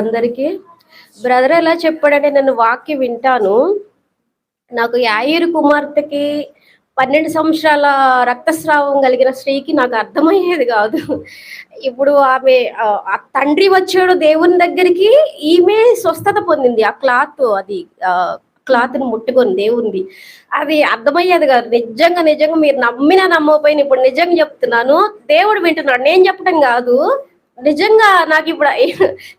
అందరికి బ్రదర్ ఎలా చెప్పాడంటే నేను వాక్యం వింటాను. నాకు యాయిరు కుమార్తెకి 12 సంవత్సరాల రక్తస్రావం కలిగిన స్త్రీకి నాకు అర్థమయ్యేది కాదు. ఇప్పుడు ఆమె ఆ తండ్రి వచ్చాడు దేవుని దగ్గరికి, ఈమె స్వస్థత పొందింది. ఆ క్లాత్ అది క్లాత్ని ముట్టుకొని దేవుంది అది అర్థమయ్యేది కాదు. నిజంగా నిజంగా మీరు నమ్మినా నమ్మకపోయినా ఇప్పుడు నిజంగా చెప్తున్నాను, దేవుడు వింటున్నాడు, నేను చెప్పడం కాదు. నిజంగా నాకు ఇప్పుడు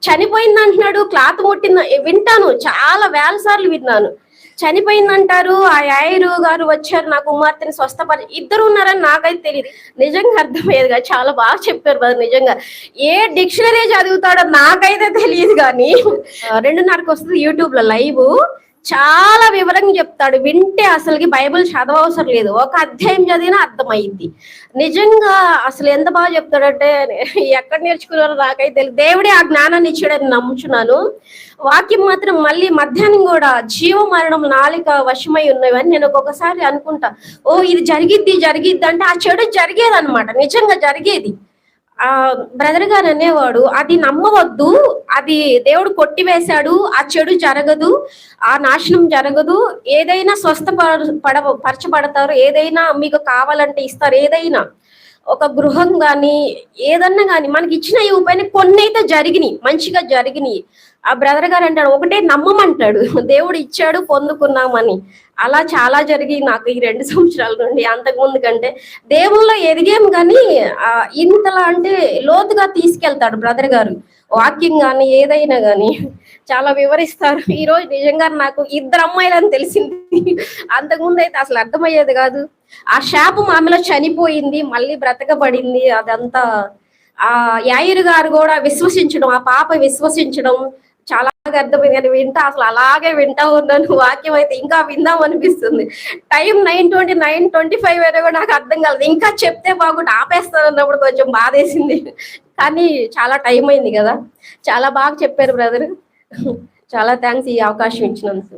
చనిపోయింది అంటున్నాడు, క్లాత్ ముట్టింది వింటాను, చాలా వేల సార్లు విన్నాను. చనిపోయిందంటారు, ఆ యాయిరు గారు వచ్చారు నా కుమార్తెని స్వస్థపరి, ఇద్దరు ఉన్నారని నాకైతే తెలియదు. నిజంగా అర్థమయ్యేది కాదు. చాలా బాగా చెప్పారు బాగా. నిజంగా ఏ డిక్షనరీ చదువుతాడో నాకైతే తెలియదు, కానీ 2:30కి వస్తుంది యూట్యూబ్ లో లైవ్, చాలా వివరంగా చెప్తాడు. వింటే అసలుకి బైబిల్ చదవవసరం లేదు, ఒక అధ్యాయం చదివినా అర్థమైంది. నిజంగా అసలు ఎంత బాగా చెప్తాడంటే ఎక్కడ నేర్చుకున్నారో నాకైతే తెలియదు. దేవుడే ఆ జ్ఞానాన్ని ఇచ్చాడని నమ్ముచున్నాను. వాక్యం మాత్రం మళ్ళీ మధ్యాహ్నం కూడా జీవ మరణం నాలిక వశమై ఉన్నవని నేను ఒక్కొక్కసారి అనుకుంటా, ఓ ఇది జరిగిద్ది అంటే ఆ చెడు జరిగేది అనమాట, నిజంగా జరిగేది. బ్రదర్ గారు అనేవాడు, అది నమ్మవద్దు, అది దేవుడు కొట్టివేశాడు, ఆ చెడు జరగదు, ఆ నాశనం జరగదు, ఏదైనా పరచబడతారు, ఏదైనా మీకు కావాలంటే ఇస్తారు, ఏదైనా ఒక గృహం కానీ ఏదన్నా కానీ మనకి ఇచ్చిన పైన కొన్ని అయితే జరిగినాయి, మంచిగా జరిగినాయి. ఆ బ్రదర్ గారు అంటాడు, ఒకటే నమ్మమంటాడు, దేవుడు ఇచ్చాడు పొందుకున్నామని. అలా చాలా జరిగి నాకు ఈ 2 సంవత్సరాల నుండి, అంతకుముందు కంటే దేవుల్లో ఎదిగాము, కానీ ఇంతలా అంటే లోతుగా తీసుకెళ్తాడు బ్రదర్ గారు. వాక్యం కానీ ఏదైనా కానీ చాలా వివరిస్తారు. ఈ రోజు నిజంగా నాకు 2 అమ్మాయిలని తెలిసింది, అంతకుముందు అయితే అసలు అర్థమయ్యేది కాదు. ఆ శాపం ఆమెలో చనిపోయింది, మళ్ళీ బ్రతకబడింది. అదంతా ఆ యాయిరు గారు కూడా విశ్వసించడం, ఆ పాప విశ్వసించడం చాలా అర్థమైంది. అని వింటా, అసలు అలాగే వింటా ఉన్నాను. వాక్యం అయితే ఇంకా విందాం అనిపిస్తుంది. టైం 9:20 9:25 అయినా కూడా నాకు అర్థం కాలేదు. ఇంకా చెప్తే బాగుంటే ఆపేస్తాను అన్నప్పుడు కొంచెం బాధేసింది, కానీ చాలా టైం అయింది కదా. చాలా బాగా చెప్పారు బ్రదర్, చాలా థ్యాంక్స్ ఈ అవకాశం ఇచ్చినందుకు.